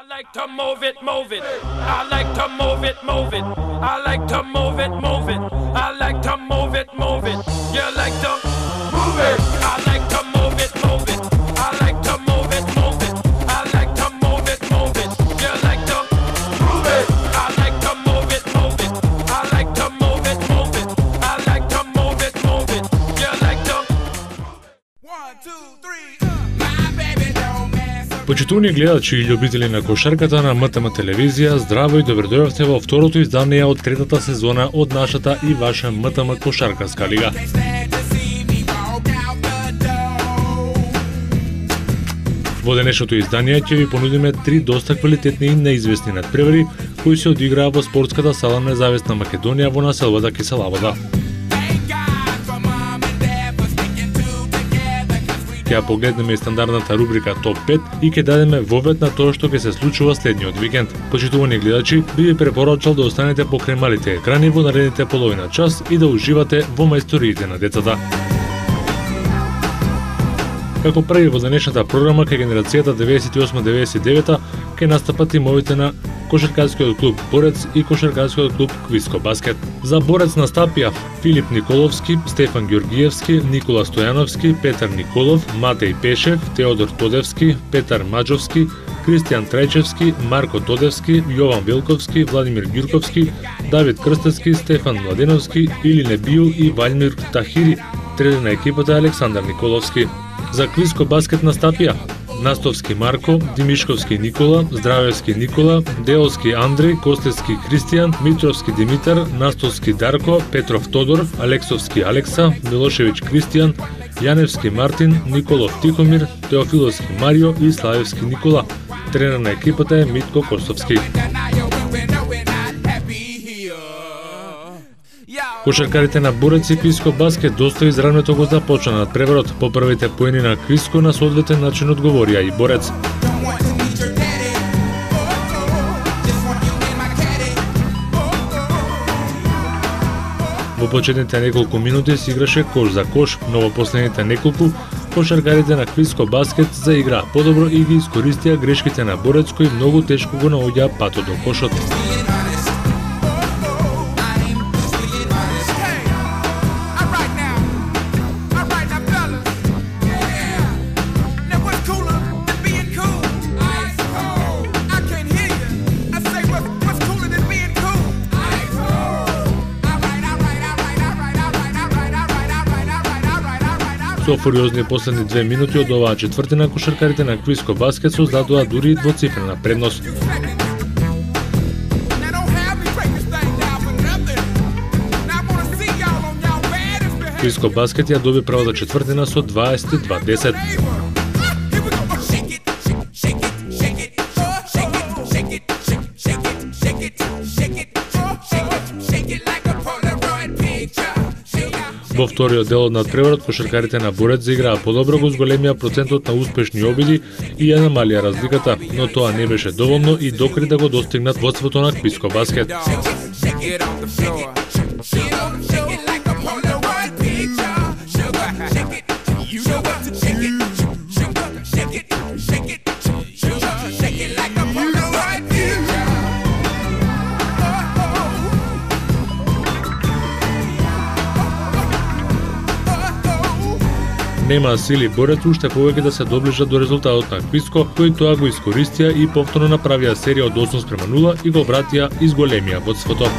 I like to move it, move it. I like to move it, move it. I like to move it, move it. I like to move it, move it. You like to move it. I like to move it, move it. I like to move it, move it. I like to move it, move it. You like to move it. I like to move it, move it. I like to move it, move it. I like to move it, move it. You like to 1, 2, 3. My baby don't mess. Почитувани гледачи и љубители на кошарката на МТМ телевизија, здраво и добродојавте во второто издание од третата сезона од нашата и ваша МТМ кошаркарска лига. Во денешното издание ќе ви понудиме 3 доста квалитетни и неизвестни надпревари кои се одиграа во спортската сала Независна Македонија во населбата Киселавода. Ќе погледнеме и стандардната рубрика Топ 5 и ќе дадеме вовед на тоа што ќе се случува следниот викенд. Почитувани гледачи, би ви препорачал да останете покрај малите екрани во наредните половина час и да уживате во мајсториите на децата. Како први во денешната програма кај генерацијата 98-99 ќе настапат тимовите на кошаркарскиот клуб Борец и кошаркарскиот клуб Квиско Баскет. За Борец настапија Филип Николовски, Стефан Ѓоргиевски, Никола Стојановски, Петар Николов, Матеј Пешев, Теодор Тодевски, Петар Маџовски, Кристијан Трајчевски, Марко Тодевски, Јован Велковски, Владимир Ѓурковски, Давид Крстевски, Стефан Младеновски, Илине Бију и Ваљмир Тахири. Тренер на екипата Александар Николовски. За Квиско Баскет настапија Настовски Марко, Димишковски Никола, Здравевски Никола, Деолски Андреј, Костевски Кристијан, Митровски Димитар, Настовски Дарко, Петров Тодор, Алексовски Алекса, Милошевиќ Кристијан, Јаневски Мартин, Николов Тихомир, Теофиловски Марио и Славевски Никола. Тренер на екипата е Митко Костовски. Кошаркарите на Борец и Квиско Баскет доста изравнето го започна надпреварот. По првите поени на Квиско на соодветен начин одговорија и Борец. Во почетните неколку минути се играше кош за кош, но во последните неколку кошаркарите на Квиско Баскет заиграа подобро и ги искористија грешките на Борец кои многу тешко го наоѓаа патот до кошот. Со фуриозни последни 2 минути од оваа четвртина, кошаркарите на Квиско Баскет создадоа дури двоцифрена предност. Квиско Баскет ја доби првата четвртина со 22-10. Во вториот дел од надпреварот кошаркарите на Борец заиграа подобро, го зголемија процентот на успешни обиди и ја намалија разликата, но тоа не беше доволно и докри да го достигнат водството на Квиско Баскет. Нема сили Борец уште повеќе да се доближат до резултатот на Квиско, кој тоа го искористија и повторно направија серија од 8:0 и го вратија и зголемија водството.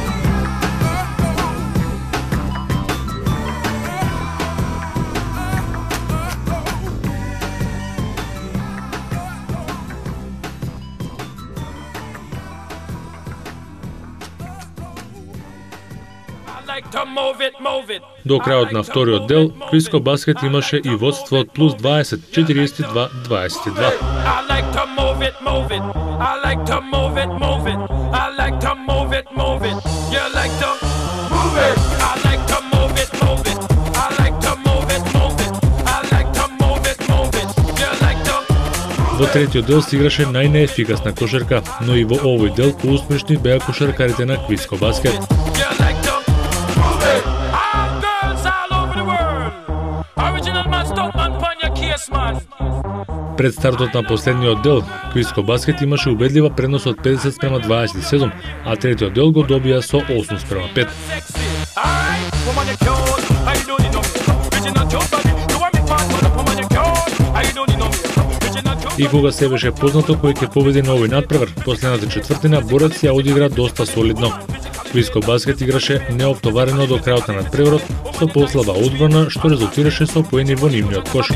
До крајот на вториот дел, Квиско Баскет имаше и водство од плюс 20, 42-22. Во третиот дел се играше најнеефикасна кошарка, но и во овој дел поуспешни беа кошаркарите на Квиско Баскет. Пред стартот на последниот дел, Квиско Баскет имаше убедлива предност од 50-27, а третиот дел го добија со 8-5. И кога се беше познато кој ќе победи на овој надпревар, последната четвртина Борец ја одигра доста солидно. Квиско Баскет играше неоптоварено до крајот на надпреварот со послаба одбрана, што резултираше со поени во нивниот кош.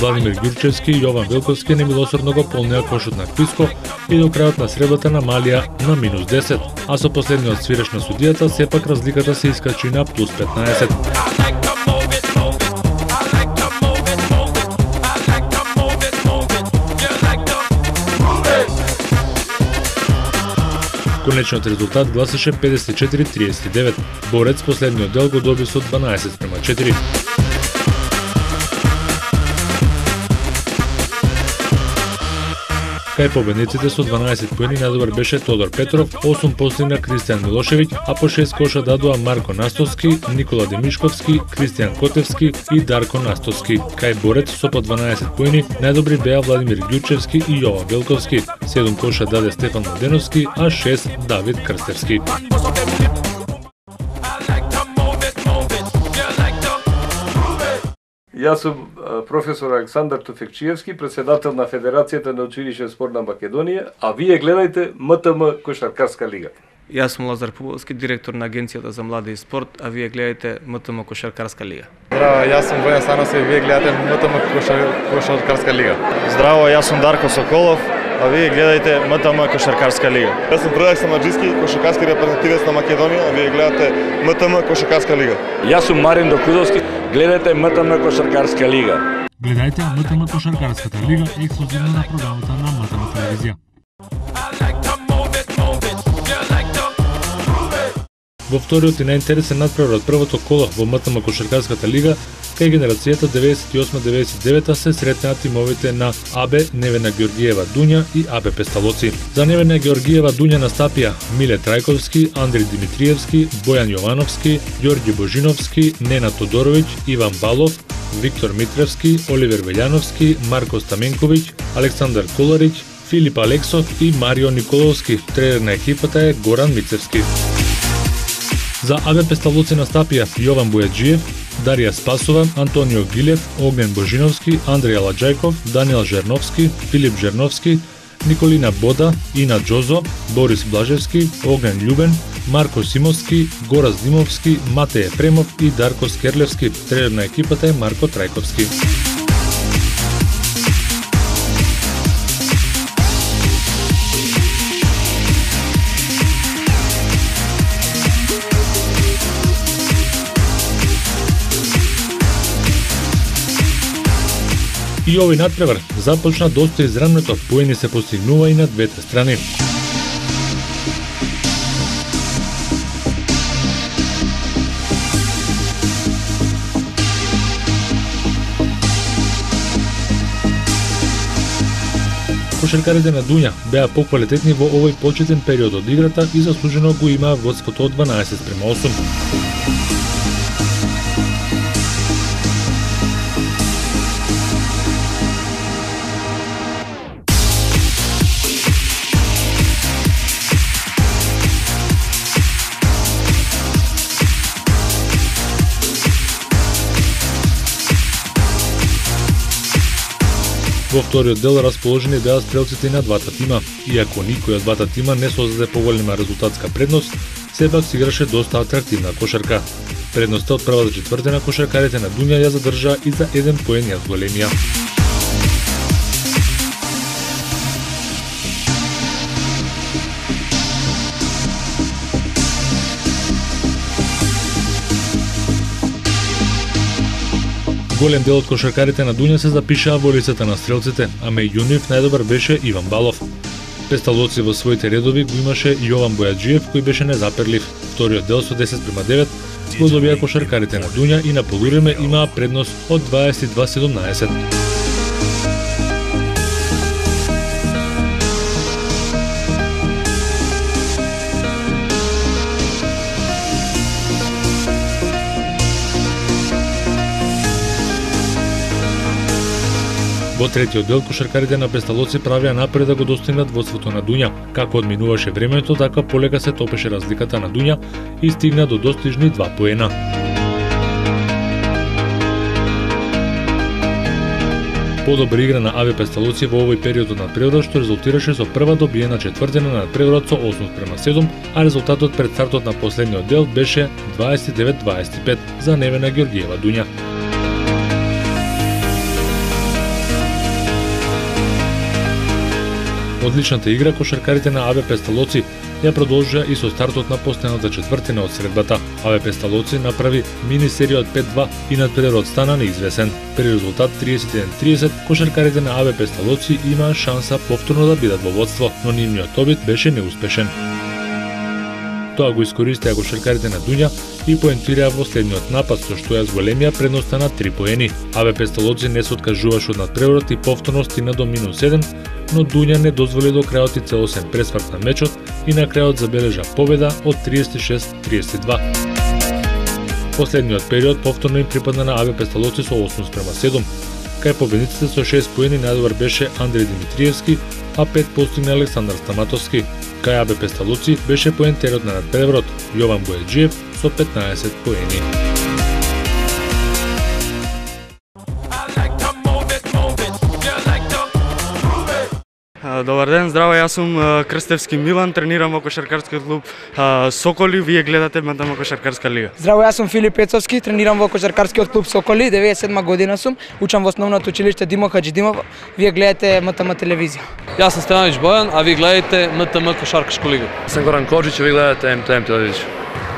Владимир Ѓурчевски и Јован Велковски немилосорно го полнеа кошот на Квиско и до крајот на средбата намалија на -10, а со последниот свиреш на судијата сепак разликата се искачи на +15. Конечниот резултат гласеше 54-39. Борец последниот дел го доби со 12-4. Кај победниците со 12 поени најдобар беше Тодор Петров, 8 постигна Кристијан Милошевиќ, а по 6 коша дадоа Марко Настовски, Никола Демишковски, Кристијан Котевски и Дарко Настовски. Кај Борец со по 12 поени најдобри беа Владимир Ѓурчевски и Јован Велковски. 7 коша даде Стефан Младеновски, а 6 Давид Крстевски. Јас сум професор Александар Туфекчиевски, председател на Федерацијата на училишен спорт на Македонија, а вие гледајте МТМ Кошаркарска лига. Јас сум Лазар Пуволски, директор на Агенцијата за млади и спорт, а вие гледајте МТМ Кошаркарска лига. Здраво, јас сум Војан Саносев и вие гледате МТМ Кошаркарска лига. Здраво, јас сум Дарко Соколов, а вие гледајте МТМ Кошаркарска лига. Јас сум Предраг Самаджиски, кошаркарски репрезентативец на Македонија, а вие гледате МТМ Кошаркарска лига. Јас сум Марин Докудовски, гледате МТМ Кошаркарска лига. Гледајте МТМ Кошаркарската лига ексклузивно на програмата на МТМ телевизија. Во вториот и најинтересен надпревар од првото коло во МТМ Кошаркарската лига, кај генерацијата 98-99 се сретнаа тимовите на АБ Невена Ѓоргиева Дуња и АБ Песталоци. За Невена Ѓоргиева Дуња настапија Миле Трајковски, Андри Димитриевски, Бојан Јовановски, Ѓорѓи Божиновски, Нена Тодороvić, Иван Балов, Виктор Митревски, Оливер Велјановски, Марко Стаменковиќ, Александар Колариќ, Филип Алексов и Марио Николовски. Тренер на екипата е Горан Мицевски. За АБ Песталоци настапија Јован Бојаджиев, Дарија Спасова, Антонио Гилев, Огнен Божиновски, Андреј Ладжајков, Даниел Жерновски, Филип Жерновски, Николина Бода, Ина Џозо, Борис Блажевски, Огнен Љубен, Марко Симовски, Горас Димовски, Матеј Ефремов и Дарко Скерлевски. Тренер на екипата е Марко Трајковски. И овој надпревар започна доста израмнето, поени се постигнува и на двете страни. Кошаркарите на Дуња беа поквалитетни во овој почетен период од играта и заслужено го имаа водството од 12-8. Во вториот дел расположени беа стрелците на двата тима. Иако никој од двата тима не создаде поголема резултатска предност, сепак се играше доста атрактивна кошарка. Предноста од првата четвртина кошаркарите на Дуња ја задржаа и за 1 поен ја зголемија. Голем дел од кошаркарите на Дуња се запишаа во листата на стрелците, а меѓу нив најдобар беше Иван Балов. Песталоци во своите редови го имаше Јован Бојаджиев, кој беше незаперлив. Вториот дел со 10:9 го добија кошаркарите на Дуња и на полувреме имаа предност од 22-17. Во третиот дел кошаркарите на Песталоци правеа напред да го достигнат водството на Дуња. Како одминуваше времето, така полека се топеше разликата на Дуња и стигна до достижни 2 поена. Подобра игра на АВ Песталоци во овој период од надпреварот што резултираше со прва добиена четвртина на надпреварот со 8:7, а резултатот пред стартот на последниот дел беше 29-25 за Невена Ѓорѓиева Дуња. Одличната игра кошаркарите на АВ Песталоци ја продолжија и со стартот на последната четвртина од средбата. АВ Песталоци направи мини серија од 5-2 и надпреварот стана неизвесен. При резултат 31-30 кошаркарите на АВ Песталоци имаа шанса повторно да бидат во водство, но нивниот обид беше неуспешен. Тоа го искористија кошаркарите на Дуња и поентираа во следниот напад, со што ја зголемија предноста на 3 поени. АВ Песталоци не се откажуваше од надпреварот и повторно стигна до -7, но Дуња не дозволи до крајот и целосен пресврт на мечот и на крајот забележа победа од 36-32. Последниот период повторно им припадна на АВ Песталоци со 8:7. Кај победниците со 6 поени најдобар беше Андреј Димитриевски, а 5 постигна Александар Стаматовски. Кај АВ Песталоци беше поентерот на надпреварот Јован Бојаджиев со 15 поени. Добар ден, здраво, јас сум Крстевски Милан, тренирам во кошаркарскиот клуб Соколи, вие гледате МТМ Кошаркарска лига. Здраво, јас сум Филип Пецовски, тренирам во кошаркарскиот клуб Соколи, 97 година сум, учам во основното училиште Димо Хаџидимов, вие гледате МТМ телевизија. Јас сум Стевановиќ Бојан, а вие гледате МТМ Кошаркашка лига. Јас сум Горан Коджич, а вие гледате МТМ телевизија.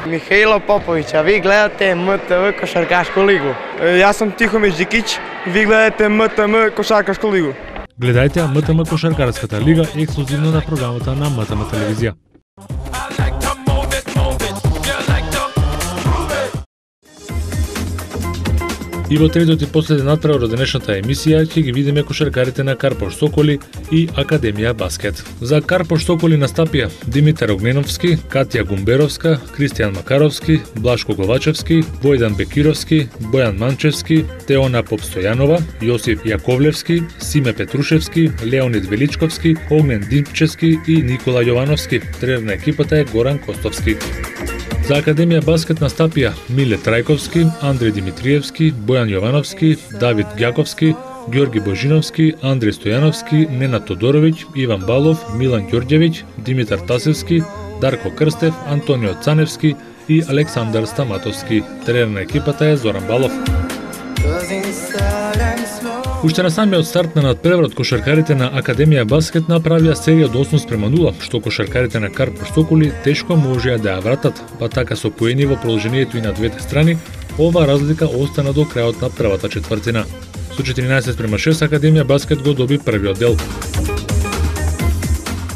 Михаило Поповиќ, а вие гледате МТМ Кошаркашка лига. Јас сум Тихомир Џикиќ, вие гледате МТМ Кошаркашка лига. Гледајте МТМ Кошаркарската лига ексклузивно на програмата на МТМ телевизија. И во третиот и последен надпревар од денешната емисија ќе ги видиме кошаркарите на Карпош Соколи и Академија Баскет. За Карпош Соколи настапија Димитар Огненовски, Катја Гумберовска, Кристијан Макаровски, Блашко Ковачевски, Војдан Бекировски, Бојан Манчевски, Теона Попстојанова, Јосиф Јаковлевски, Симе Петрушевски, Леонид Величковски, Огнен Димчевски и Никола Јовановски. Тренер на екипата е Горан Костовски. За Академија Баскет настапија Миле Трајковски, Андреј Димитриевски, Бојан Јовановски, Давид Ѓаковски, Ѓорги Божиновски, Андреј Стојановски, Ненад Тодоровиќ, Иван Балов, Милан Ѓорѓевиќ, Димитар Тасевски, Дарко Крстев, Антонио Цаневски и Александар Стаматовски. Тренер на екипата е Зоран Балов. Уште на самиот старт на надпреварот кошаркарите на Академија Баскет направија серија од 8:0, што кошаркарите на Карпош Соколи тешко можеа да ја вратат, па така со поени во продолжението и на двете страни, ова разлика остана до крајот на првата четвртина. Со 14:6 Академија Баскет го доби првиот дел.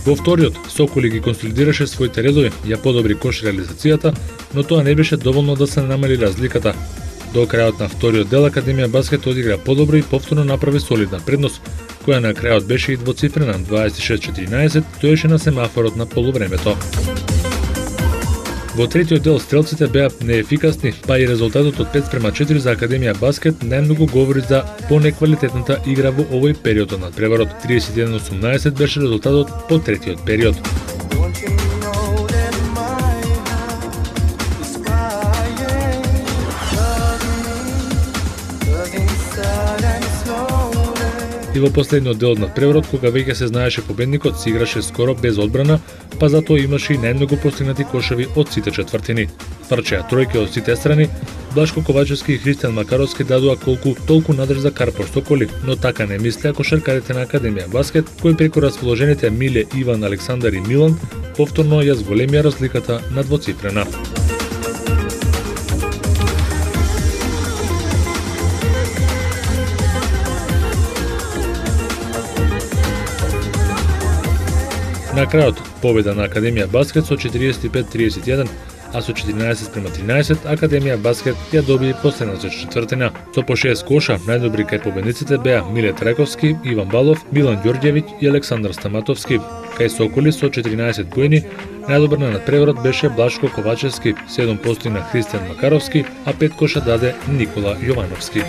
Во вториот, Соколи ги консолидираше своите редови, ја подобри кош реализацијата, но тоа не беше доволно да се намали разликата. До крајот на вториот дел Академија Баскет одигра подобро и повторно направи солидна предност, која на крајот беше и двоцифрена 26-14, стоеше на семафорот на полувремето. Во третиот дел стрелците беа неефикасни, па и резултатот од 5:4 за Академија Баскет најмногу говори за понеквалитетната игра во овој период од надпреварот. 31-18 беше резултатот по третиот период. И во последниот дел од надпреварот, кога веќе се знаеше победникот, се играше скоро без одбрана, па затоа имаше и најмногу постигнати кошеви од сите четвртини. Фрчеа тројки од сите страни, Блашко Ковачевски и Христијан Макаровски дадоа колку толку надрж за Карпош Соколи, но така не мислеа кошаркарите на Академија Баскет, кои преку расположените Миле, Иван, Александар и Милан повторно ја зголемија разликата на двоцифрена. На крајот, победа на Академија Баскет со 45-31, а со 14:13 Академија Баскет ја доби последната четвртина. Со по 6 коша, најдобри кај победниците беа Миле Трајковски, Иван Балов, Милан Ѓорѓевиќ и Александар Стаматовски. Кај Соколи со 14 поени, најдобар на надпреварот беше Блашко Ковачевски, 7 постигна Христијан Макаровски, а 5 коша даде Никола Јовановски.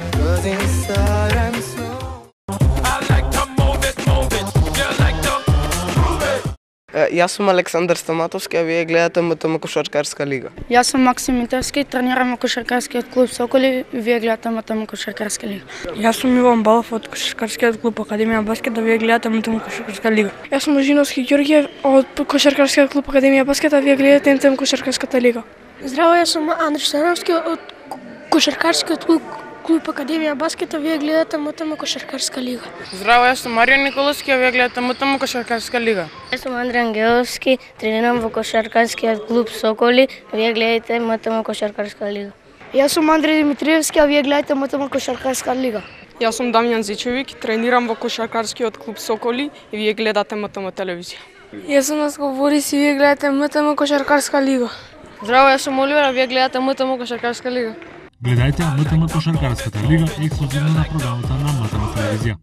Јас сум Александар Стаматовски, а вие гледате МТМ Кошаркарска лига. Јас сум Максим Митевски, тренирам во кошаркарскиот клуб Соколи, вие гледате МТМ Кошаркарска лига. Јас сум Иван Балов од кошаркарскиот клуб Академија Баскет, а вие гледате МТМ Кошаркарска лига. Јас сум Ожиновски Ѓорѓе од кошаркарскиот клуб Академија Баскет, а вие гледате МТМ Кошаркарската лига. Здраво, јас сум Андрей Становски од кошаркарскиот клуб Академија Баскет, а вие гледате МТМ Кошаркарска лига. Здраво, јас сум Маријан Николовски, а вие гледате МТМ Кошаркарска лига. Јас сум Андреј Ангеловски, тренирам во кошаркарскиот клуб Соколи, а вие гледате МТМ Кошаркарска лига. Јас сум Андреј Димитриевски, а вие гледате МТМ Кошаркарска лига. Јас сум Дамјан Зичевик, тренирам во кошаркарскиот клуб Соколи и вие гледате МТМ телевизија. Јас сум Наско Борис и вие гледате МТМ Кошаркарска лига. Здраво, јас сум Оливер, а вие гледате МТМ Кошаркарска лига. Гледајте МТМ Кошаркарската лига ексклузивно на програмата на МТМ телевизија.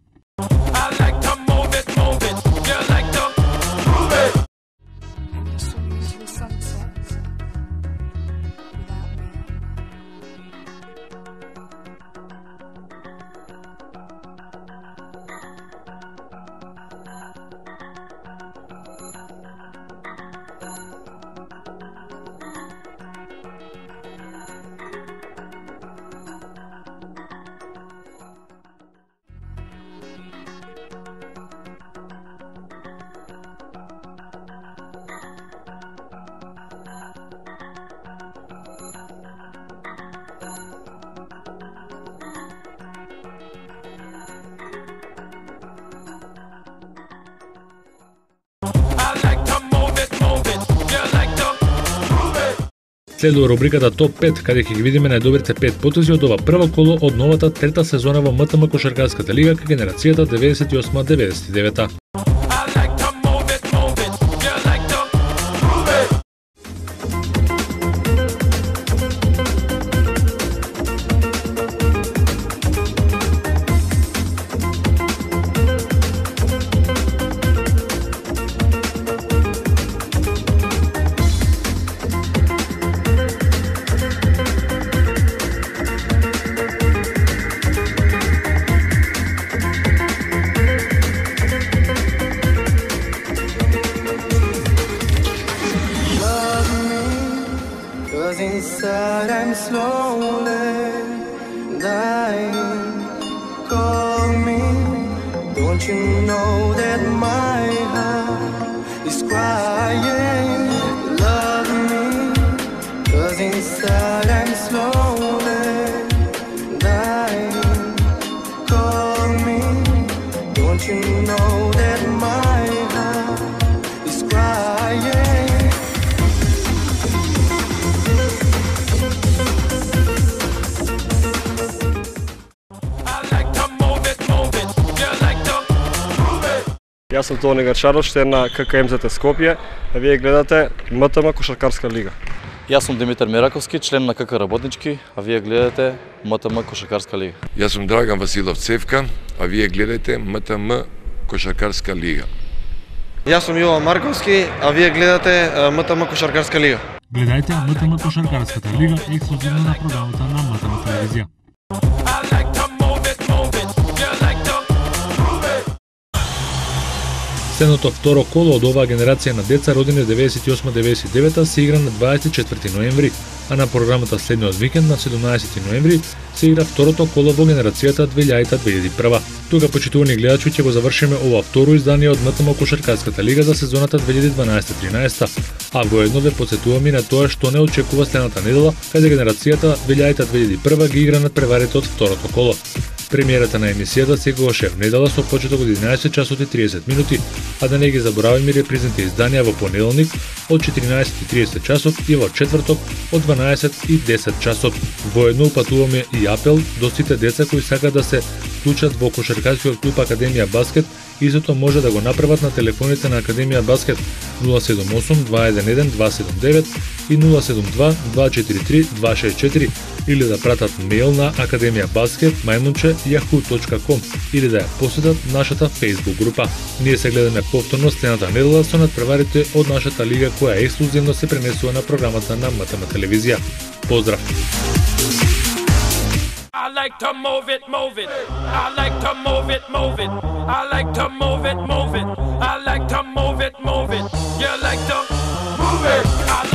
Следува рубриката Топ 5, каде ќе ги видиме најдобрите 5 потези од ова прво коло од новата трета сезона во МТМ Кошаркарската лига кај генерацијата 98-99. Inside I'm slowly dying. Call me. Don't you know that my heart is crying? Love me, 'cause inside I'm slowly dying. Call me. Don't you know that my heart is crying? Јас сум Тони Гарчаров, член на ККМЗТ Скопје, а вие гледате МТМ Кошаркарска лига. Јас сум Димитар Мераковски, член на КК Работнички, а вие гледате МТМ Кошаркарска лига. Јас сум Драган Василов Цевка, а вие гледате МТМ Кошаркарска лига. Јас сум Јован Марковски, а вие гледате МТМ Кошаркарска лига. Гледајте МТМ Кошаркарската лига ексклузивно на програмата на МТМ телевизија. Следното второ коло од оваа генерација на деца родени 98-99 се игра на 24 ноември, а на програмата следниот викенд на 17 ноември се игра второто коло во генерацијата 2000-2001. Тука, почитувани гледачи, ќе го завршиме ова второ издание од МТМ Кошаркарската лига за сезоната 2012-13, а воедно ве потсетуваме на тоа што не очекува следната недела, каде генерацијата 2000-2001 ги игра надпреварите од второто коло. Премиерата на емисијата секогаш е недела со почеток од 11 часот и 30 минути, а да не ги забораваме репризните изданија во понеделник од 14:30 часот и во четврток од 12:10 часот. Воедно упатуваме и апел до сите деца кои сакаат да се вклучат во кошаркарскиот клуб Академија Баскет. Истото може да го направат на телефоните на Академија Баскет 078-211-279 и 072-243-264 или да пратат мејл на academiabasket@yahoo.com или да ја посетат нашата Facebook група. Ние се гледаме повторно следната недела со надпреварите од нашата лига која ексклузивно се пренесува на програмата на МТМ телевизија. Поздрав! I like to move it, move it. I like to move it, move it. I like to move it, move it. I like to move it, move it. You like to move it. I